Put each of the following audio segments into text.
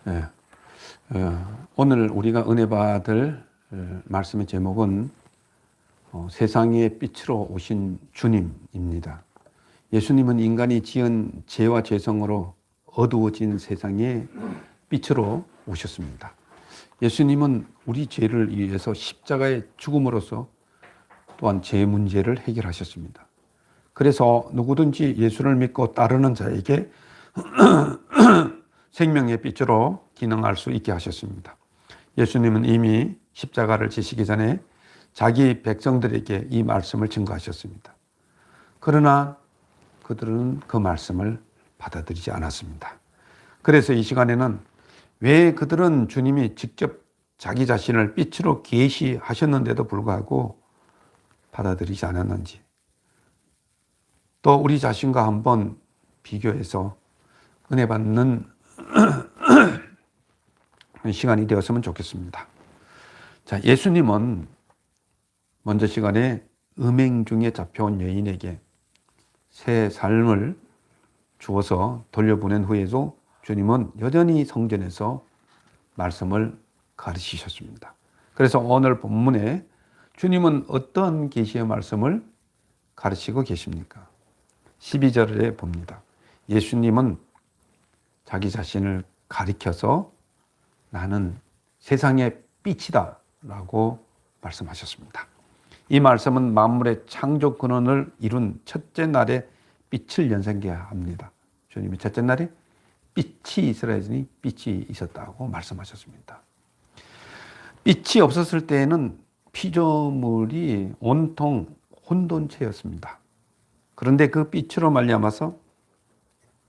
예, 오늘 우리가 은혜 받을 말씀의 제목은 세상의 빛으로 오신 주님입니다. 예수님은 인간이 지은 죄와 죄성으로 어두워진 세상에 빛으로 오셨습니다. 예수님은 우리 죄를 위해서 십자가의 죽음으로써 또한 죄 문제를 해결하셨습니다. 그래서 누구든지 예수를 믿고 따르는 자에게 생명의 빛으로 기능할 수 있게 하셨습니다. 예수님은 이미 십자가를 지시기 전에 자기 백성들에게 이 말씀을 증거하셨습니다. 그러나 그들은 그 말씀을 받아들이지 않았습니다. 그래서 이 시간에는 왜 그들은 주님이 직접 자기 자신을 빛으로 계시하셨는데도 불구하고 받아들이지 않았는지, 또 우리 자신과 한번 비교해서 은혜 받는 시간이 되었으면 좋겠습니다. 자, 예수님은 먼저 시간에 음행 중에 잡혀온 여인에게 새 삶을 주어서 돌려보낸 후에도 주님은 여전히 성전에서 말씀을 가르치셨습니다. 그래서 오늘 본문에 주님은 어떤 계시의 말씀을 가르치고 계십니까? 12절에 봅니다. 예수님은 자기 자신을 가리켜서 나는 세상의 빛이다 라고 말씀하셨습니다. 이 말씀은 만물의 창조 근원을 이룬 첫째 날에 빛을 연상케 합니다. 주님이 첫째 날에 빛이 있으라 하니 빛이 있었다고 말씀하셨습니다. 빛이 없었을 때에는 피조물이 온통 혼돈체였습니다. 그런데 그 빛으로 말미암아서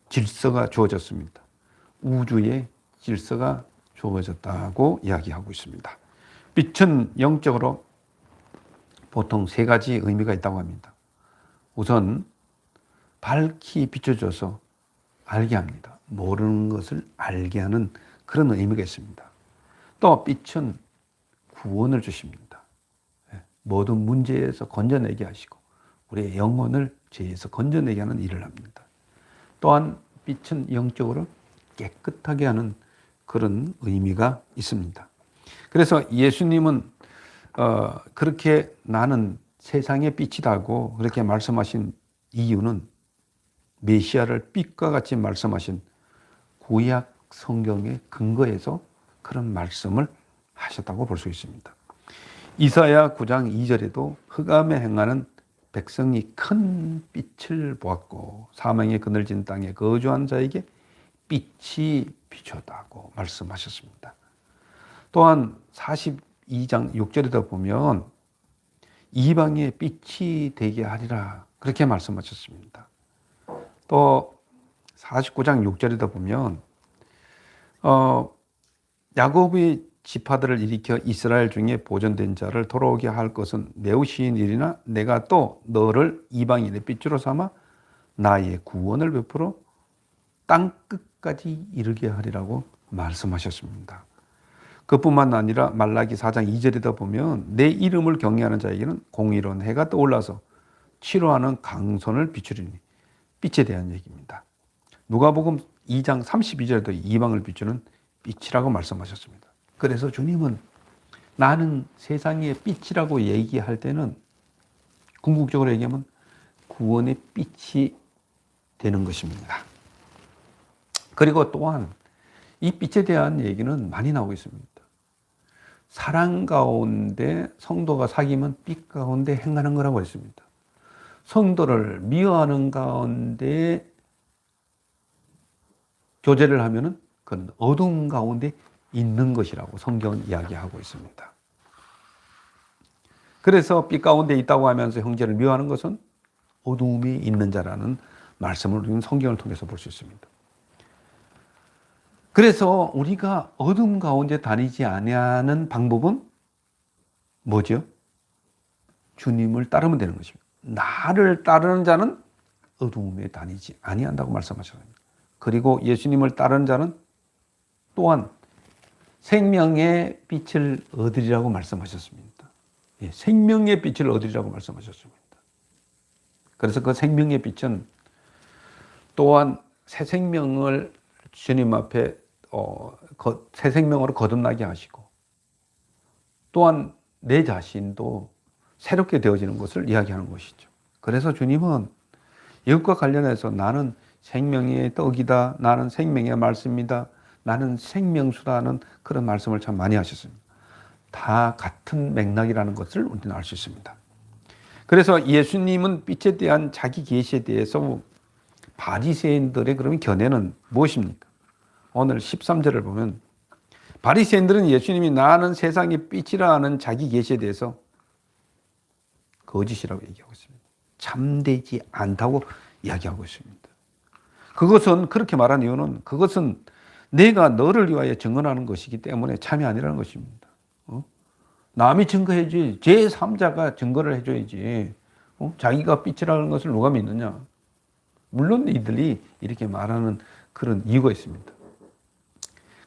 질서가 주어졌습니다. 우주의 질서가 주어졌다고 이야기하고 있습니다. 빛은 영적으로 보통 세 가지 의미가 있다고 합니다. 우선 밝히 비춰줘서 알게 합니다. 모르는 것을 알게 하는 그런 의미가 있습니다. 또 빛은 구원을 주십니다. 모든 문제에서 건져내게 하시고 우리의 영혼을 죄에서 건져내게 하는 일을 합니다. 또한 빛은 영적으로 깨끗하게 하는 그런 의미가 있습니다. 그래서 예수님은 그렇게 나는 세상의 빛이다고 그렇게 말씀하신 이유는 메시아를 빛과 같이 말씀하신 구약 성경의 근거에서 그런 말씀을 하셨다고 볼 수 있습니다. 이사야 9장 2절에도 흑암에 행하는 백성이 큰 빛을 보았고 사망의 그늘진 땅에 거주한 자에게 빛이 비쳤다고 말씀하셨습니다. 또한 42장 6절에도 보면 이방의 빛이 되게 하리라 그렇게 말씀하셨습니다. 또 49장 6절에도 보면 야곱의 지파들을 일으켜 이스라엘 중에 보존된 자를 돌아오게 할 것은 매우 쉬운 일이나 내가 또 너를 이방인의 빛으로 삼아 나의 구원을 베풀어 땅 끝까지 이르게 하리라고 말씀하셨습니다. 그뿐만 아니라 말라기 4장 2절에다 보면 내 이름을 경외하는 자에게는 공의로운 해가 떠올라서 치료하는 강손을 비추리니 빛에 대한 얘기입니다. 누가복음 2장 32절에도 이방을 비추는 빛이라고 말씀하셨습니다. 그래서 주님은 나는 세상의 빛이라고 얘기할 때는 궁극적으로 얘기하면 구원의 빛이 되는 것입니다. 그리고 또한 이 빛에 대한 얘기는 많이 나오고 있습니다. 사랑 가운데 성도가 사귀면 빛 가운데 행하는 거라고 했습니다. 성도를 미워하는 가운데 교제를 하면은 그건 어둠 가운데 있는 것이라고 성경은 이야기하고 있습니다. 그래서 빛 가운데 있다고 하면서 형제를 미워하는 것은 어둠에 있는 자라는 말씀을 우리는 성경을 통해서 볼 수 있습니다. 그래서 우리가 어둠 가운데 다니지 아니하는 방법은 뭐죠? 주님을 따르면 되는 것입니다. 나를 따르는 자는 어둠에 다니지 아니한다고 말씀하셨습니다. 그리고 예수님을 따르는 자는 또한 생명의 빛을 얻으리라고 말씀하셨습니다. 예, 생명의 빛을 얻으리라고 말씀하셨습니다. 그래서 그 생명의 빛은 또한 새 생명을 주님 앞에 새 생명으로 거듭나게 하시고 또한 내 자신도 새롭게 되어지는 것을 이야기하는 것이죠. 그래서 주님은 이것과 관련해서 나는 생명의 떡이다, 나는 생명의 말씀이다, 나는 생명수다는 그런 말씀을 참 많이 하셨습니다. 다 같은 맥락이라는 것을 우리는 알 수 있습니다. 그래서 예수님은 빛에 대한 자기 계시에 대해서 바리새인들의 그러면 견해는 무엇입니까? 오늘 13절을 보면 바리새인들은 예수님이 나는 세상의 빛이라 하는 자기 계시에 대해서 거짓이라고 얘기하고 있습니다. 참되지 않다고 이야기하고 있습니다. 그것은 그렇게 말한 이유는 그것은 내가 너를 위하여 증언하는 것이기 때문에 참이 아니라는 것입니다. 남이 증거해줘야지. 제3자가 증거를 해줘야지. 자기가 빛이라는 것을 누가 믿느냐. 물론 이들이 이렇게 말하는 그런 이유가 있습니다.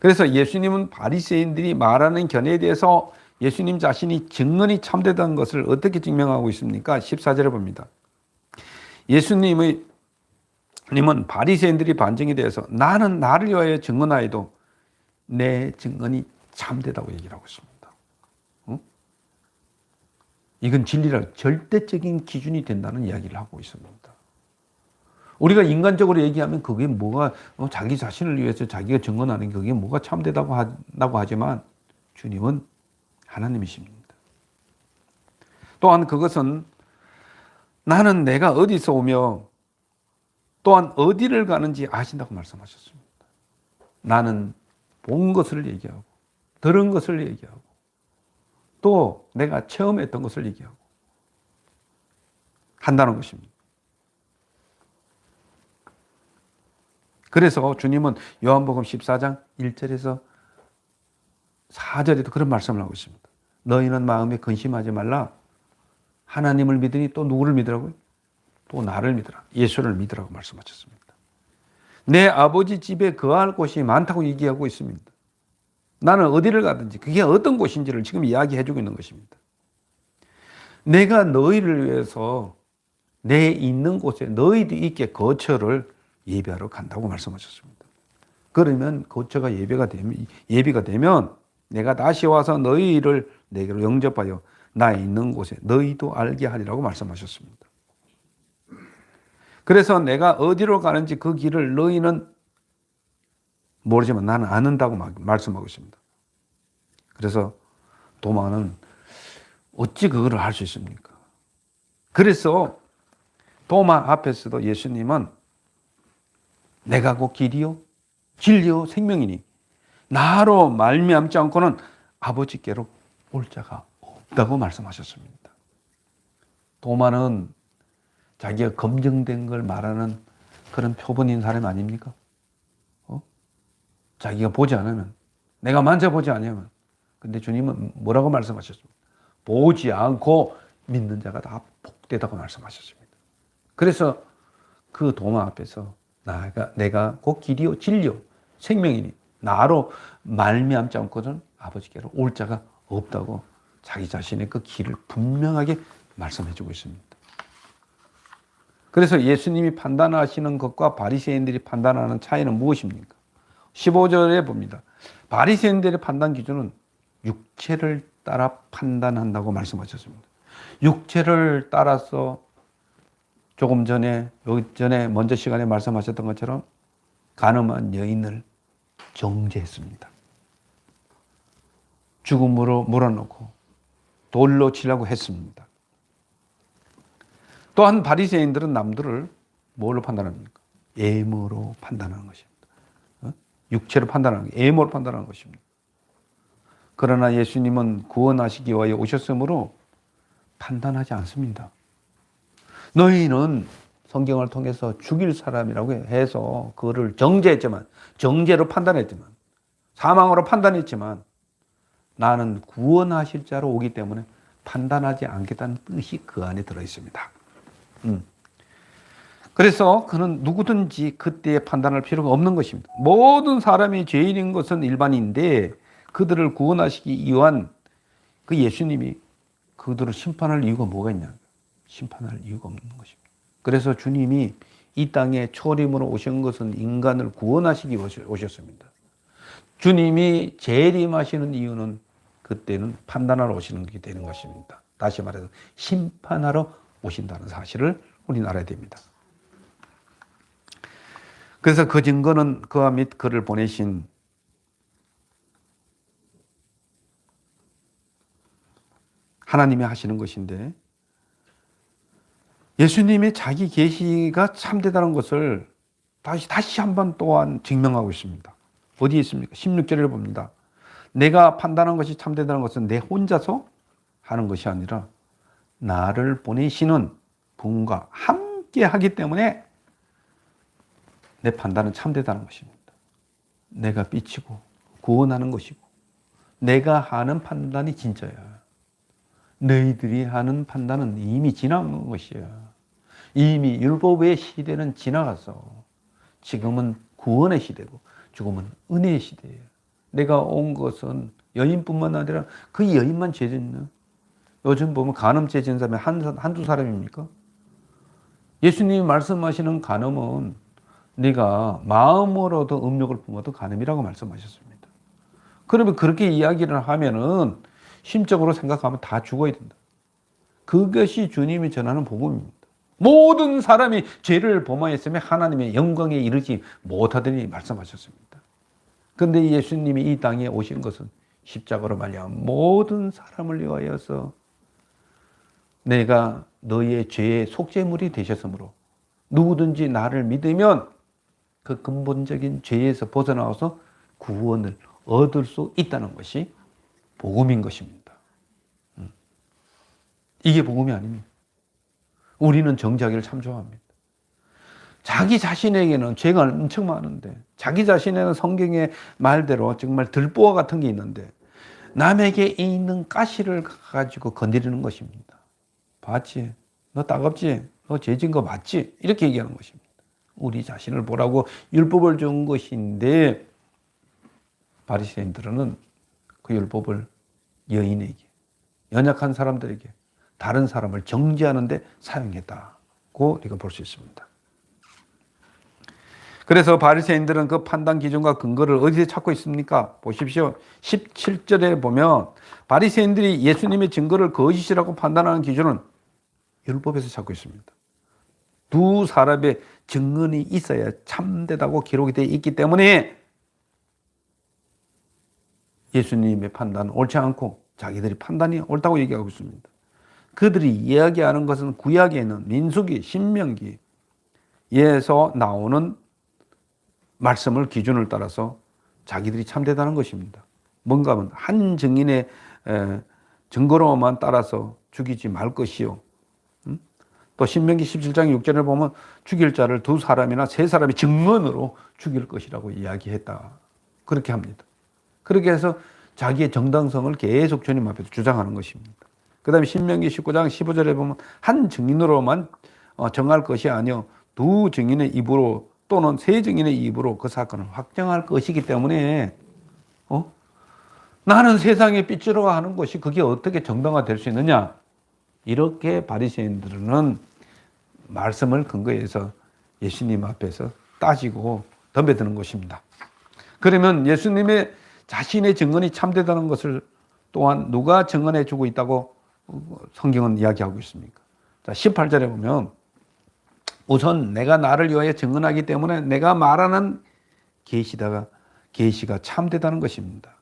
그래서 예수님은 바리새인들이 말하는 견해에 대해서 예수님 자신이 증언이 참되다는 것을 어떻게 증명하고 있습니까? 14절에 봅니다. 예수님은 바리새인들이 반증에 대해서 나는 나를 위하여 증언하여도 내 증언이 참되다고 얘기를 하고 있습니다. 이건 진리라 절대적인 기준이 된다는 이야기를 하고 있습니다. 우리가 인간적으로 얘기하면 그게 뭐가 자기 자신을 위해서 자기가 증언하는 게 그게 뭐가 참되다고 하지만 주님은 하나님이십니다. 또한 그것은 나는 내가 어디서 오며 또한 어디를 가는지 아신다고 말씀하셨습니다. 나는 본 것을 얘기하고 들은 것을 얘기하고 또 내가 체험했던 것을 얘기하고 한다는 것입니다. 그래서 주님은 요한복음 14장 1절에서 4절에도 그런 말씀을 하고 있습니다. 너희는 마음에 근심하지 말라. 하나님을 믿으니 또 누구를 믿으라고요? 또 나를 믿으라. 예수를 믿으라고 말씀하셨습니다. 내 아버지 집에 거할 곳이 많다고 얘기하고 있습니다. 나는 어디를 가든지 그게 어떤 곳인지를 지금 이야기해주고 있는 것입니다. 내가 너희를 위해서 내 있는 곳에 너희도 있게 거처를 예비하러 간다고 말씀하셨습니다. 그러면 거처가 예비가 되면 내가 다시 와서 너희를 내게로 영접하여 나의 있는 곳에 너희도 알게 하리라고 말씀하셨습니다. 그래서 내가 어디로 가는지 그 길을 너희는 모르지만 나는 아는다고 말씀하고 있습니다. 그래서 도마는 어찌 그거를 알 수 있습니까? 그래서 도마 앞에서도 예수님은 내가 곧 길이요 진리요 생명이니 나로 말미암지 않고는 아버지께로 올 자가 없다고 말씀하셨습니다. 도마는 자기가 검증된 걸 말하는 그런 표본인 사람 아닙니까? 자기가 보지 않으면, 내가 만져보지 않으면. 근데 주님은 뭐라고 말씀하셨습니까? 보지 않고 믿는 자가 다 복되다고 말씀하셨습니다. 그래서 그 도마 앞에서 내가 곧 길이요 진리요 생명이니 나로 말미암지 않고는 아버지께로 올 자가 없다고 자기 자신의 그 길을 분명하게 말씀해주고 있습니다. 그래서 예수님이 판단하시는 것과 바리새인들이 판단하는 차이는 무엇입니까? 15절에 봅니다. 바리새인들의 판단 기준은 육체를 따라 판단한다고 말씀하셨습니다. 육체를 따라서 조금 전에 먼저 시간에 말씀하셨던 것처럼 간음한 여인을 정죄했습니다. 죽음으로 몰아넣고 돌로 치려고 했습니다. 또한 바리새인들은 남들을 뭘로 판단합니까? 외모로 판단하는 것입니다. 육체로 판단하는 것, 외모로 판단하는 것입니다. 그러나 예수님은 구원하시기 위하여 오셨으므로 판단하지 않습니다. 너희는 성경을 통해서 죽일 사람이라고 해서 그거를 정죄했지만, 정죄로 판단했지만, 사망으로 판단했지만 나는 구원하실 자로 오기 때문에 판단하지 않겠다는 뜻이 그 안에 들어있습니다. 그래서 그는 누구든지 그때에 판단할 필요가 없는 것입니다. 모든 사람이 죄인인 것은 일반인데 그들을 구원하시기 위한 그 예수님이 그들을 심판할 이유가 뭐가 있냐? 심판할 이유가 없는 것입니다. 그래서 주님이 이 땅에 초림으로 오신 것은 인간을 구원하시기 오셨습니다. 주님이 재림하시는 이유는 그때는 판단하러 오시는 게 되는 것입니다. 다시 말해서 심판하러 오신다는 사실을 우리는 알아야 됩니다. 그래서 그 증거는 그와 및 그를 보내신 하나님이 하시는 것인데, 예수님의 자기 계시가 참되다는 것을 다시 한번 또한 증명하고 있습니다. 어디에 있습니까? 16절을 봅니다. 내가 판단한 것이 참되다는 것은 내 혼자서 하는 것이 아니라 나를 보내시는 분과 함께 하기 때문에 내 판단은 참되다는 것입니다. 내가 빛이고 구원하는 것이고 내가 하는 판단이 진짜야. 너희들이 하는 판단은 이미 지난 것이야. 이미 율법의 시대는 지나갔어. 지금은 구원의 시대고 지금은 은혜의 시대예요. 내가 온 것은 여인뿐만 아니라 그 여인만 죄 짓는, 요즘 보면 간음 죄 짓는 사람이 한두 사람입니까? 예수님이 말씀하시는 간음은 네가 마음으로도 음욕을 품어도 간음이라고 말씀하셨습니다. 그러면 그렇게 이야기를 하면은 심적으로 생각하면 다 죽어야 된다. 그것이 주님이 전하는 복음입니다. 모든 사람이 죄를 범하였으면 하나님의 영광에 이르지 못하더니 말씀하셨습니다. 그런데 예수님이 이 땅에 오신 것은 십자가로 말미암아 모든 사람을 위하여서 내가 너의 죄의 속죄물이 되셨으므로 누구든지 나를 믿으면 그 근본적인 죄에서 벗어나와서 구원을 얻을 수 있다는 것이 복음인 것입니다. 이게 복음이 아닙니다. 우리는 정죄하기를 참 좋아합니다. 자기 자신에게는 죄가 엄청 많은데, 자기 자신에는 성경의 말대로 정말 들보와 같은 게 있는데 남에게 있는 가시를 가지고 건드리는 것입니다. 봤지? 너 따갑지? 너 죄진 거 맞지? 이렇게 얘기하는 것입니다. 우리 자신을 보라고 율법을 준 것인데 바리새인들은 그 율법을 여인에게, 연약한 사람들에게, 다른 사람을 정죄하는 데 사용했다고 우리가 볼 수 있습니다. 그래서 바리새인들은 그 판단 기준과 근거를 어디서 찾고 있습니까? 보십시오. 17절에 보면 바리새인들이 예수님의 증거를 거짓이라고 판단하는 기준은 율법에서 찾고 있습니다. 두 사람의 증언이 있어야 참되다고 기록이 되어 있기 때문에 예수님의 판단은 옳지 않고 자기들이 판단이 옳다고 얘기하고 있습니다. 그들이 이야기하는 것은 구약에는 민수기, 신명기에서 나오는 말씀을 기준을 따라서 자기들이 참되다는 것입니다. 뭔가 하면 한 증인의 증거로만 따라서 죽이지 말 것이요. 또 신명기 17장 6절을 보면 죽일 자를 두 사람이나 세 사람의 증언으로 죽일 것이라고 이야기했다. 그렇게 합니다. 그렇게 해서 자기의 정당성을 계속 주님 앞에서 주장하는 것입니다. 그 다음에 신명기 19장 15절에 보면 한 증인으로만 정할 것이 아니요 두 증인의 입으로 또는 세 증인의 입으로 그 사건을 확정할 것이기 때문에 나는 세상의 빛으로 하는 것이 그게 어떻게 정당화될 수 있느냐, 이렇게 바리새인들은 말씀을 근거해서 예수님 앞에서 따지고 덤벼드는 것입니다. 그러면 예수님의 자신의 증언이 참되다는 것을 또한 누가 증언해 주고 있다고 성경은 이야기하고 있습니까? 자, 18절에 보면 우선 내가 나를 위하여 증언하기 때문에 내가 말하는 계시가 참되다는 것입니다.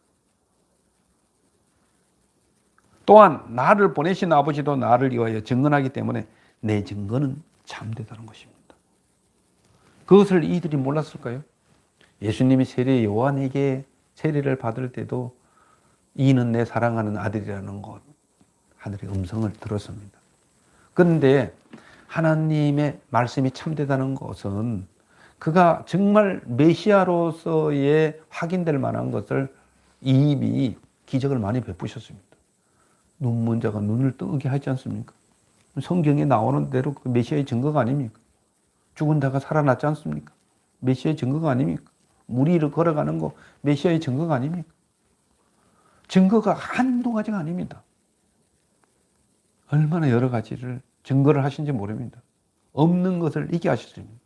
또한 나를 보내신 아버지도 나를 위하여 증언하기 때문에 내 증거는 참되다는 것입니다. 그것을 이들이 몰랐을까요? 예수님이 세례 요한에게 세례를 받을 때도 이는 내 사랑하는 아들이라는 것, 하늘의 음성을 들었습니다. 그런데 하나님의 말씀이 참되다는 것은 그가 정말 메시아로서의 확인될 만한 것을 이미 기적을 많이 베푸셨습니다. 눈먼 자가 눈을 뜨게 하지 않습니까? 성경에 나오는 대로 그 메시아의 증거가 아닙니까? 죽은 자가 살아났지 않습니까? 메시아의 증거가 아닙니까? 물이 걸어가는 거 메시아의 증거가 아닙니까? 증거가 한두 가지가 아닙니다. 얼마나 여러 가지를 증거를 하신지 모릅니다. 없는 것을 있게 하셨습니다.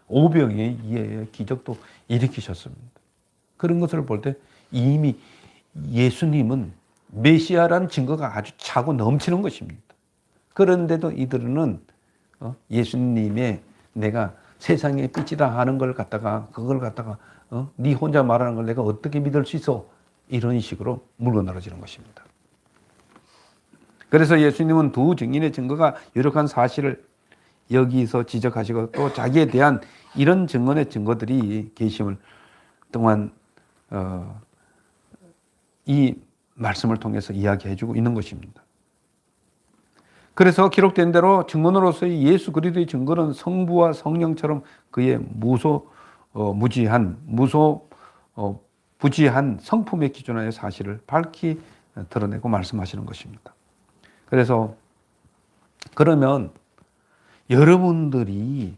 오병이의 기적도 일으키셨습니다. 그런 것을 볼 때 이미 예수님은 메시아라는 증거가 아주 차고 넘치는 것입니다. 그런데도 이들은 예수님의 내가 세상의 빛이다 하는 걸 갖다가 그걸 갖다가 네 혼자 말하는 걸 내가 어떻게 믿을 수 있어? 이런 식으로 물러나러지는 것입니다. 그래서 예수님은 두 증인의 증거가 유력한 사실을 여기서 지적하시고 또 자기에 대한 이런 증언의 증거들이 계심을 동안 이 말씀을 통해서 이야기해주고 있는 것입니다. 그래서 기록된 대로 증언으로서의 예수 그리스도의 증거는 성부와 성령처럼 그의 부지한 성품에 기준하여 사실을 밝히 드러내고 말씀하시는 것입니다. 그래서 그러면 여러분들이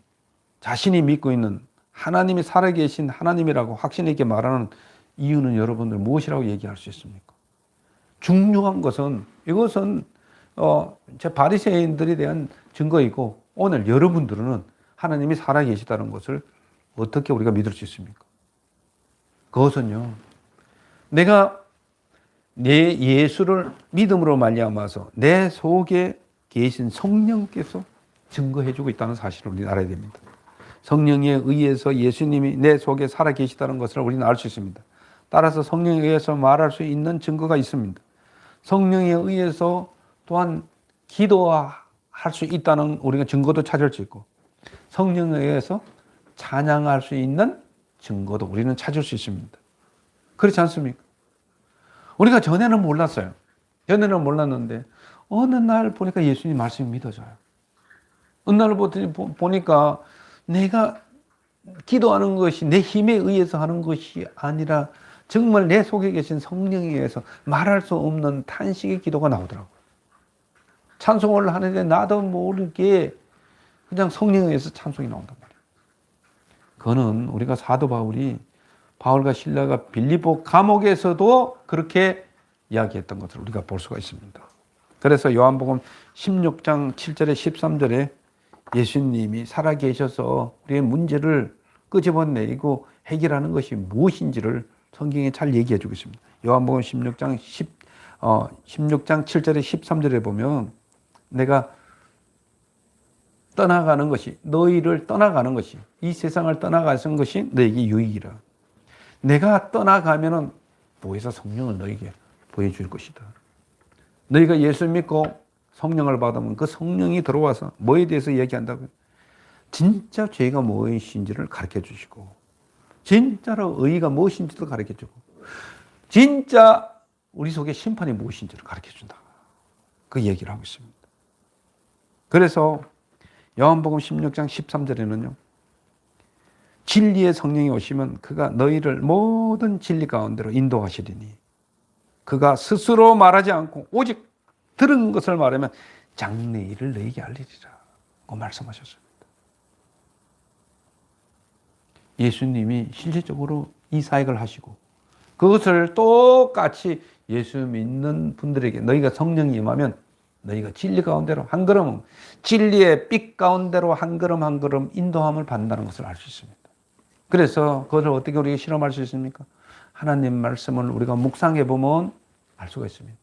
자신이 믿고 있는 하나님이 살아계신 하나님이라고 확신 있게 말하는 이유는 여러분들 무엇이라고 얘기할 수 있습니까? 중요한 것은 이것은 제 바리새인들에 대한 증거이고 오늘 여러분들은 하나님이 살아계시다는 것을 어떻게 우리가 믿을 수 있습니까? 그것은요, 내가 내 예수를 믿음으로 말미암아서 내 속에 계신 성령께서 증거해주고 있다는 사실을 우리는 알아야 됩니다. 성령에 의해서 예수님이 내 속에 살아계시다는 것을 우리는 알 수 있습니다. 따라서 성령에 의해서 말할 수 있는 증거가 있습니다. 성령에 의해서 또한 기도할 수 있다는 우리가 증거도 찾을 수 있고 성령에 의해서 찬양할 수 있는 증거도 우리는 찾을 수 있습니다. 그렇지 않습니까? 우리가 전에는 몰랐어요. 전에는 몰랐는데 어느 날 보니까 예수님 말씀이 믿어져요. 어느 날 보니까 내가 기도하는 것이 내 힘에 의해서 하는 것이 아니라 정말 내 속에 계신 성령에 의해서 말할 수 없는 탄식의 기도가 나오더라고요. 찬송을 하는데 나도 모르게 그냥 성령에 의해서 찬송이 나온단 말이에요. 그거는 우리가 사도 바울과 실라가 빌립보 감옥에서도 그렇게 이야기했던 것을 우리가 볼 수가 있습니다. 그래서 요한복음 16장 7절에 13절에 예수님이 살아계셔서 우리의 문제를 끄집어내고 해결하는 것이 무엇인지를 성경에 잘 얘기해 주고 있습니다. 요한복음 16장 7절에 13절에 보면 내가 떠나가는 것이 너희를 떠나가는 것이 이 세상을 떠나가는 것이 너에게 유익이라. 내가 떠나가면은 보혜사 성령을 너에게 보여줄 것이다. 너희가 예수 믿고 성령을 받으면 그 성령이 들어와서 뭐에 대해서 얘기한다고요? 진짜 죄가 무엇인지를 가르쳐 주시고 진짜로 의의가 무엇인지도 가르쳐 주고 진짜 우리 속에 심판이 무엇인지를 가르쳐 준다. 그 얘기를 하고 있습니다. 그래서 요한복음 16장 13절에는요. 진리의 성령이 오시면 그가 너희를 모든 진리 가운데로 인도하시리니 그가 스스로 말하지 않고 오직 들은 것을 말하면 장래일을 너희에게 알리리라 고 말씀하셨습니다. 예수님이 실질적으로 이 사역을 하시고 그것을 똑같이 예수 믿는 분들에게 너희가 성령이 임하면 너희가 진리 가운데로 한 걸음 진리의 빛 가운데로 한 걸음 한 걸음 인도함을 받는다는 것을 알 수 있습니다. 그래서 그것을 어떻게 우리가 실험할 수 있습니까? 하나님 말씀을 우리가 묵상해 보면 알 수가 있습니다.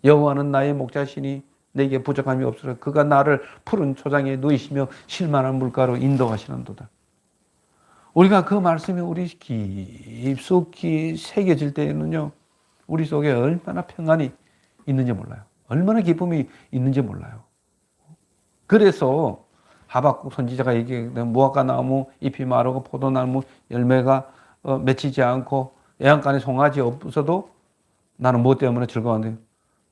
여호와는 나의 목자시니 내게 부족함이 없으라. 그가 나를 푸른 초장에 누이시며 실만한 물가로 인도하시는도다. 우리가 그 말씀이 우리 깊숙이 새겨질 때에는요, 우리 속에 얼마나 평안이 있는지 몰라요. 얼마나 기쁨이 있는지 몰라요. 그래서 하박국 선지자가 얘기한 무화과 나무 잎이 마르고 포도나무 열매가 맺히지 않고 애양간에 송아지 없어도 나는 무엇 때문에 즐거워하는데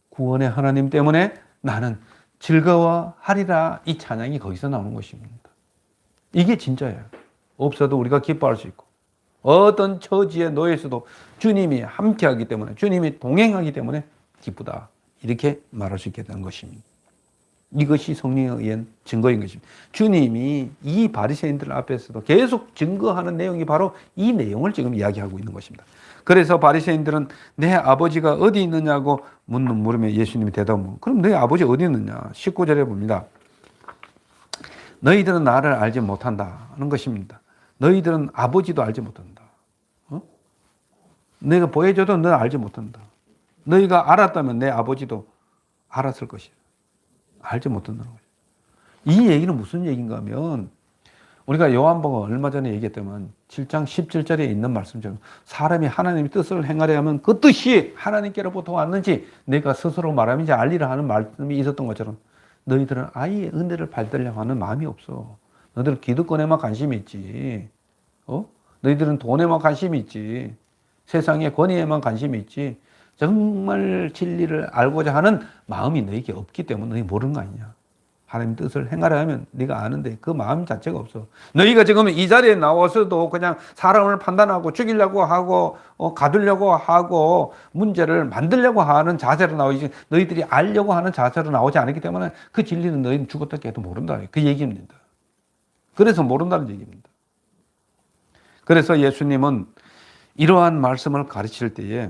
구원의 하나님 때문에 나는 즐거워하리라. 이 찬양이 거기서 나오는 것입니다. 이게 진짜예요. 없어도 우리가 기뻐할 수 있고 어떤 처지에 놓여서도 주님이 함께하기 때문에 주님이 동행하기 때문에 기쁘다. 이렇게 말할 수 있게 되는 것입니다. 이것이 성령에 의한 증거인 것입니다. 주님이 이 바리새인들 앞에서도 계속 증거하는 내용이 바로 이 내용을 지금 이야기하고 있는 것입니다. 그래서 바리새인들은 내 아버지가 어디 있느냐고 물으면 예수님이 대답하면 그럼 너희 아버지 어디 있느냐? 19절에 봅니다. 너희들은 나를 알지 못한다는 것입니다. 너희들은 아버지도 알지 못한다. 내가 보여줘도 너는 알지 못한다. 너희가 알았다면 내 아버지도 알았을 것이야. 알지 못한다는 거죠. 이 얘기는 무슨 얘기인가 하면 우리가 요한복음 얼마 전에 얘기했다면 7장 17절에 있는 말씀처럼 사람이 하나님의 뜻을 행하려 하면 그 뜻이 하나님께로부터 왔는지 내가 스스로 말하면지 알리라 하는 말씀이 있었던 것처럼 너희들은 아예 은혜를 받으려고 하는 마음이 없어. 너희들은 기득권에만 관심이 있지. 너희들은 돈에만 관심이 있지. 세상의 권위에만 관심이 있지. 정말 진리를 알고자 하는 마음이 너희에게 없기 때문에 너희 모르는 거 아니냐. 하나님 뜻을 행하려 하면 네가 아는데 그 마음 자체가 없어. 너희가 지금 이 자리에 나와서도 그냥 사람을 판단하고 죽이려고 하고 가두려고 하고 문제를 만들려고 하는 자세로 나오지 너희들이 알려고 하는 자세로 나오지 않기 때문에 그 진리는 너희는 죽었다 깨도 모른다. 그 얘기입니다. 그래서 모른다는 얘기입니다. 그래서 예수님은 이러한 말씀을 가르칠 때에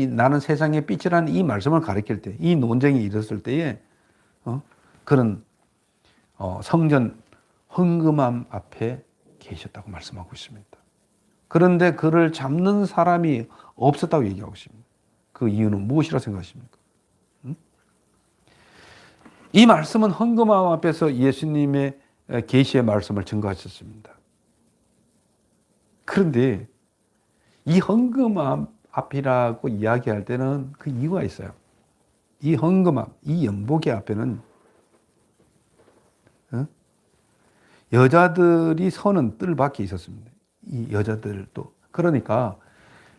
나는 세상의 빛이라는 이 말씀을 가르칠 때, 이 논쟁이 일었을 때에 그런 성전 헌금함 앞에 계셨다고 말씀하고 있습니다. 그런데 그를 잡는 사람이 없었다고 얘기하고 있습니다. 그 이유는 무엇이라 생각하십니까? 이 말씀은 헌금함 앞에서 예수님의 계시의 말씀을 증거하셨습니다. 그런데 이 헌금함 앞이라고 이야기할 때는 그 이유가 있어요. 이 헌금함, 이 연복의 앞에는 여자들이 서는 뜰 밖에 있었습니다. 이 여자들도. 그러니까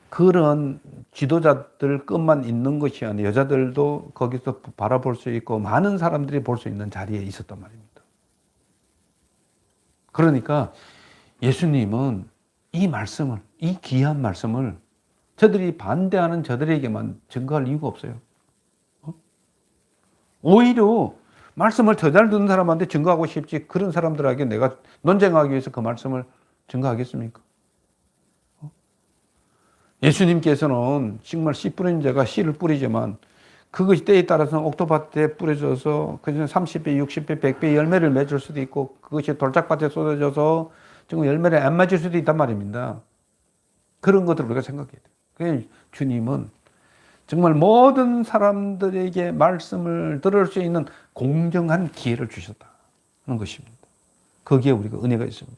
그런 지도자들 것만 있는 것이 아니라 여자들도 거기서 바라볼 수 있고 많은 사람들이 볼 수 있는 자리에 있었단 말입니다. 그러니까 예수님은 이 말씀을, 이 귀한 말씀을 저들이 반대하는 저들에게만 증거할 이유가 없어요. 오히려 말씀을 더 잘 듣는 사람한테 증거하고 싶지 그런 사람들에게 내가 논쟁하기 위해서 그 말씀을 증거하겠습니까? 예수님께서는 정말 씨 뿌리는 자가 씨를 뿌리지만 그것이 때에 따라서는 옥토밭에 뿌려져서 그냥 30배, 60배, 100배 열매를 맺을 수도 있고 그것이 돌짝밭에 쏟아져서 지금 열매를 안 맺을 수도 있단 말입니다. 그런 것들을 우리가 생각해야 돼요. 그래서 주님은 정말 모든 사람들에게 말씀을 들을 수 있는 공정한 기회를 주셨다는 것입니다. 거기에 우리가 은혜가 있습니다.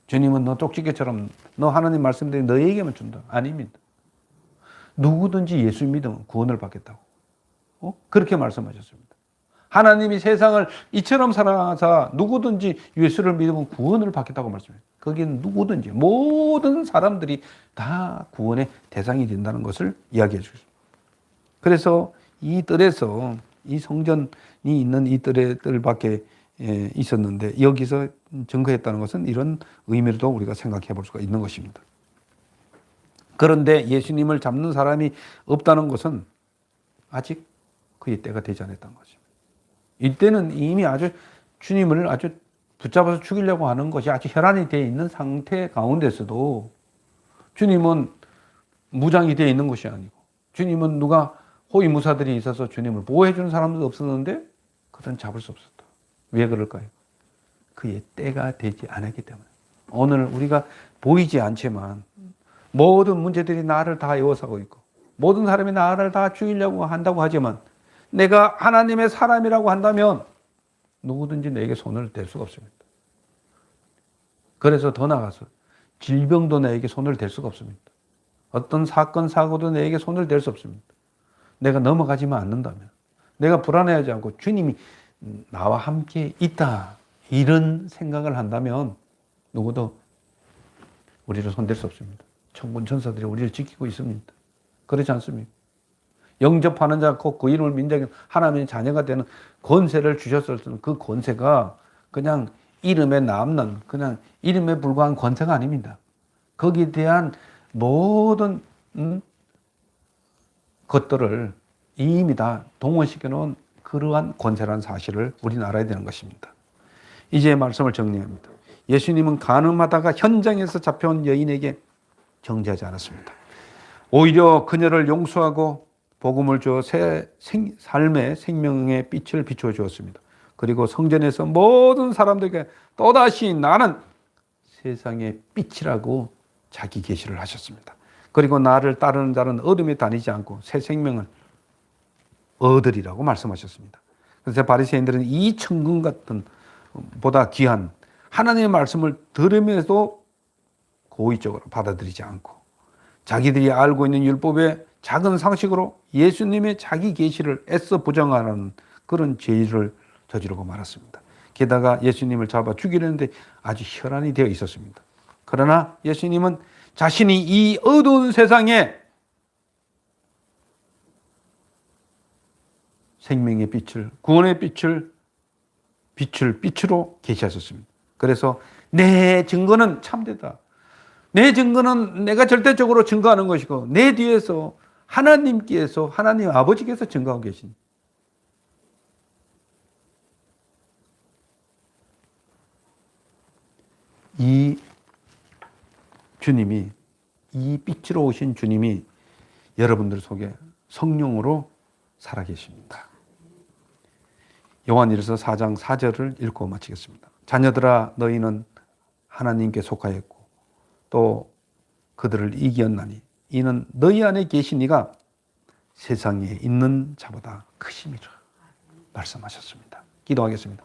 주님은 너 쪽지게처럼 너 하나님 말씀대로 너에게만 준다. 아닙니다. 누구든지 예수 믿으면 구원을 받겠다고. 그렇게 말씀하셨습니다. 하나님이 세상을 이처럼 사랑하사 누구든지 예수를 믿으면 구원을 받겠다고 말씀해요. 거기는 누구든지 모든 사람들이 다 구원의 대상이 된다는 것을 이야기해 주십니다. 그래서 이 뜰에서 이 성전이 있는 이 뜰 밖에 있었는데 여기서 증거했다는 것은 이런 의미로도 우리가 생각해 볼 수가 있는 것입니다. 그런데 예수님을 잡는 사람이 없다는 것은 아직 그의 때가 되지 않았다는 것입니다. 이때는 이미 아주 주님을 아주 붙잡아서 죽이려고 하는 것이 아주 혈안이 되어 있는 상태 가운데서도 주님은 무장이 되어 있는 것이 아니고 주님은 누가 호위무사들이 있어서 주님을 보호해 주는 사람도 없었는데 그들은 잡을 수 없었다. 왜 그럴까요? 그의 때가 되지 않았기 때문에. 오늘 우리가 보이지 않지만 모든 문제들이 나를 다 에워싸고 있고 모든 사람이 나를 다 죽이려고 한다고 하지만 내가 하나님의 사람이라고 한다면 누구든지 내게 손을 댈 수가 없습니다. 그래서 더 나아가서 질병도 내게 손을 댈 수가 없습니다. 어떤 사건, 사고도 내게 손을 댈 수 없습니다. 내가 넘어가지만 않는다면, 내가 불안해하지 않고 주님이 나와 함께 있다 이런 생각을 한다면 누구도 우리를 손댈 수 없습니다. 천군 천사들이 우리를 지키고 있습니다. 그렇지 않습니까? 영접하는 자, 그 이름을 민정해 하나님의 자녀가 되는 권세를 주셨을 때는 그 권세가 그냥 이름에 남는 그냥 이름에 불과한 권세가 아닙니다. 거기에 대한 모든 것들을 이미 다 동원시켜 놓은 그러한 권세라는 사실을 우리는 알아야 되는 것입니다. 이제 말씀을 정리합니다. 예수님은 간음하다가 현장에서 잡혀온 여인에게 정죄하지 않았습니다. 오히려 그녀를 용서하고 복음을 주어 삶의 생명의 빛을 비추어 주었습니다. 그리고 성전에서 모든 사람들에게 또다시 나는 세상의 빛이라고 자기 계시를 하셨습니다. 그리고 나를 따르는 자는 어둠에 다니지 않고 새 생명을 얻으리라고 말씀하셨습니다. 그래서 바리새인들은 이 천금 같은 보다 귀한 하나님의 말씀을 들으면서도 고의적으로 받아들이지 않고 자기들이 알고 있는 율법의 작은 상식으로 예수님의 자기 계시를 애써 부정하는 그런 죄를 저지르고 말았습니다. 게다가 예수님을 잡아 죽이려는데 아주 혈안이 되어 있었습니다. 그러나 예수님은 자신이 이 어두운 세상에 생명의 빛을, 구원의 빛으로 계시하셨습니다. 그래서 내 증거는 참되다. 내 증거는 내가 절대적으로 증거하는 것이고 내 뒤에서 하나님께서, 하나님 아버지께서 증거하고 계신 이 주님이, 이 빛으로 오신 주님이 여러분들 속에 성령으로 살아계십니다. 요한일서 4장 4절을 읽고 마치겠습니다. 자녀들아 너희는 하나님께 속하였고 또 그들을 이겼나니 이는 너희 안에 계신 이가 세상에 있는 자보다 크심이라 말씀하셨습니다. 기도하겠습니다.